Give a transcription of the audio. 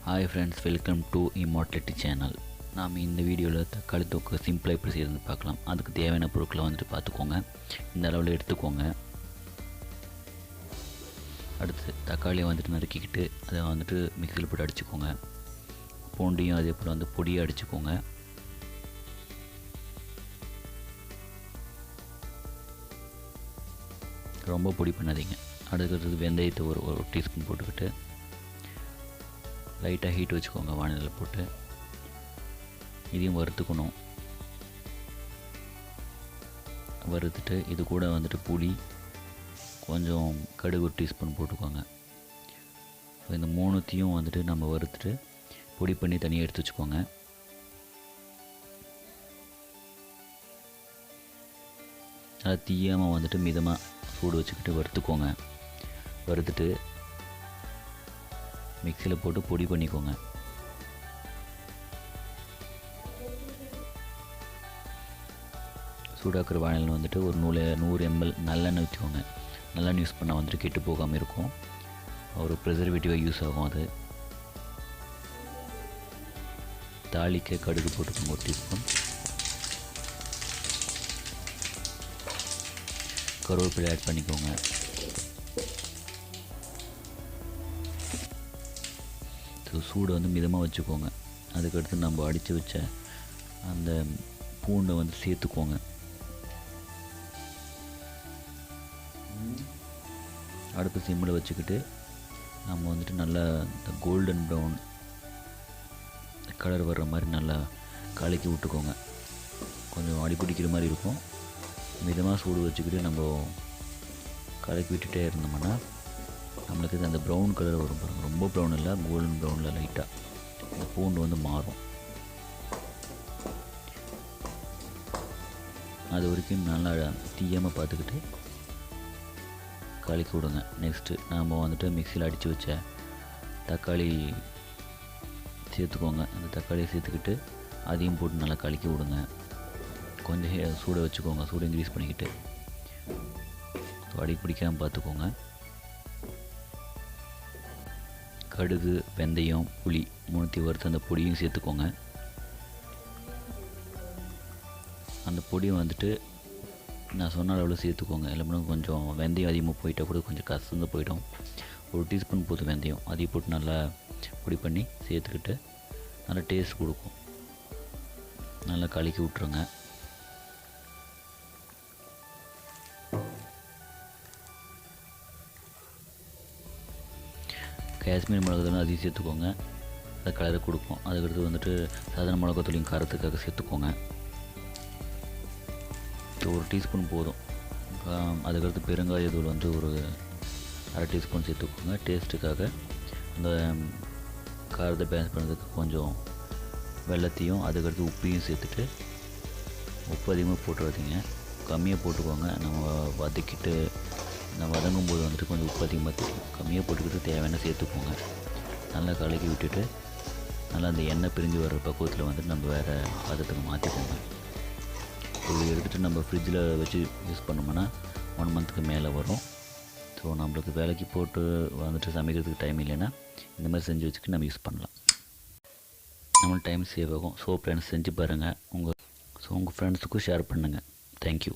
Hi friends, welcome to Immortality channel. நாம் இந்த வீடியோவில் தக்காளி தொக்கு சிம்பிளாக எப்படி செய்யறது பார்க்கலாம். அதுக்கு தேவையான பொருட்களை வந்துட்டு பார்த்துக்கோங்க. இந்த அளவில் எடுத்துக்கோங்க. அடுத்து தக்காளியை வந்துட்டு நறுக்கிக்கிட்டு அதை வந்துட்டு மிக்சியில் போட்டு அடிச்சுக்கோங்க. பூண்டையும் அதே போல் வந்து பொடியாக அடிச்சுக்கோங்க. ரொம்ப பொடி பண்ணாதீங்க. அடுத்தது வெந்தயத்தை ஒரு டீஸ்பூன் போட்டுக்கிட்டு லைட்டாக ஹீட் வச்சுக்கோங்க. வானலில் போட்டு இதையும் வறுத்துக்கணும். வறுத்துட்டு இது கூட வந்துட்டு புளி, கொஞ்சம் கடுகு ஒரு டீஸ்பூன் போட்டுக்கோங்க. இந்த மூணுத்தையும் வந்துட்டு நம்ம வறுத்துட்டு பொடி பண்ணி தனியாக எடுத்து வச்சுக்கோங்க. அதை தீயாமல் வந்துட்டு மிதமாக சூடு வச்சுக்கிட்டு வறுத்துக்கோங்க. வறுத்துட்டு மிக்சியில் போட்டு பொடி பண்ணிக்கோங்க. சூடாக்குற வானலில் வந்துட்டு ஒரு 100 ml நல்லெண்ணெய் ஊற்றிக்கோங்க. நல்லெண்ணெய் யூஸ் பண்ணால் வந்துட்டு கெட்டு போகாமல் இருக்கும். ஒரு ப்ரிசர்வேட்டிவாக யூஸ் ஆகும். அது தாளிக்க கடுகு போட்டுக்கோங்க ஒரு டீஸ்பூன். கருவேப்பிலை ஆட் பண்ணிக்கோங்க. சூடு வந்து மிதமாக வச்சுக்கோங்க. அதுக்கடுத்து நம்ம அடித்து வச்ச அந்த பூண்டை வந்து சேர்த்துக்கோங்க. அடுப்பு சிம்மில் வச்சுக்கிட்டு நம்ம வந்துட்டு நல்லா இந்த கோல்டன் ப்ரௌன் கலர் வர்ற மாதிரி நல்லா கலக்கி விட்டுக்கோங்க. கொஞ்சம் அடிப்பிடிக்கிற மாதிரி இருக்கும். மிதமாக சூடு வச்சுக்கிட்டு நம்ம கலக்கி விட்டுட்டே இருந்தோம்னா நம்மளுக்கு அந்த ப்ரௌன் கலர் வரும் பாருங்கள். ரொம்ப ப்ரௌன் இல்லை, கோல்டன் ப்ரௌனில் லைட்டாக இந்த பூண்டு வந்து மாறும். அது வரைக்கும் நல்லா தீயாமல் பார்த்துக்கிட்டு கலக்கி விடுங்க. நெக்ஸ்ட்டு நாம் வந்துட்டு மிக்சியில் அடித்து வச்ச தக்காளி சேர்த்துக்கோங்க. அந்த தக்காளியை சேர்த்துக்கிட்டு அதையும் போட்டு நல்லா கலக்கி விடுங்க. கொஞ்சம் சூடை வச்சுக்கோங்க. சூடு இன்க்ரீஸ் பண்ணிக்கிட்டு அடி பிடிக்காமல் பார்த்துக்கோங்க. கடுகு, வெந்தயம், புளி மூணுத்தி வறுத்து அந்த பொடியும் சேர்த்துக்கோங்க. அந்த பொடியை வந்துட்டு நான் சொன்ன அளவில் சேர்த்துக்கோங்க. இல்லைன்னா கொஞ்சம் வெந்தயம் அதிகமாக போயிட்டால் கூட கொஞ்சம் கசந்து போயிடும். ஒரு டீஸ்பூன் போதும் வெந்தயம். அதையும் போட்டு நல்லா பொடி பண்ணி சேர்த்துக்கிட்டு நல்லா டேஸ்ட் கொடுக்கும். நல்லா கலக்கி விட்ருங்க. காஷ்மீர் மிளகாத்தூள் அதையும் சேர்த்துக்கோங்க. அது கலரை கொடுக்கும். அதுக்கடுத்து வந்துட்டு சாதாரண மிளகாத்தூளையும் காரத்துக்காக சேர்த்துக்கோங்க. ஒரு டீஸ்பூன் போதும். அதுக்கடுத்து பெருங்காயத்தூள் வந்து ஒரு அரை டீஸ்பூன் சேர்த்துக்கோங்க. டேஸ்ட்டுக்காக அந்த காரத்தை பேலன்ஸ் பண்ணுறதுக்கு கொஞ்சம் வெல்லத்தையும் அதுக்கடுத்து உப்பையும் சேர்த்துட்டு, உப்பு அதிகமாக போட்டுறாதீங்க, கம்மியாக போட்டுக்கோங்க. நம்ம வதக்கிட்டு வதங்கும் போது வந்துட்டு கொஞ்சம் உப்பு அதிகமாக தெரியும். கம்மியாக போட்டுக்கிட்டு தேவையான சேர்த்துக்கோங்க. நல்லா கலக்கி விட்டுட்டு நல்லா அந்த எண்ணெய் பிரிஞ்சு வர்ற பக்குவத்தில் வந்துட்டு நம்ம வேறு பாத்திரத்துக்கு மாற்றிக்கோங்க. இது எடுத்துகிட்டு நம்ம ஃப்ரிட்ஜில் வச்சு யூஸ் பண்ணோம்னா 1 மந்த்துக்கு மேலே வரும். ஸோ நம்மளுக்கு வேலைக்கு போட்டு வந்துட்டு சமைக்கிறதுக்கு டைம் இல்லைன்னா இந்த மாதிரி செஞ்சு வச்சுக்கிட்டு நம்ம யூஸ் பண்ணலாம். நம்மளுக்கு டைம் சேவ் ஆகும். ஸோ ஃப்ரெண்ட்ஸ் செஞ்சு பாருங்கள். உங்கள் ஃப்ரெண்ட்ஸுக்கும் ஷேர் பண்ணுங்கள். தேங்க்யூ.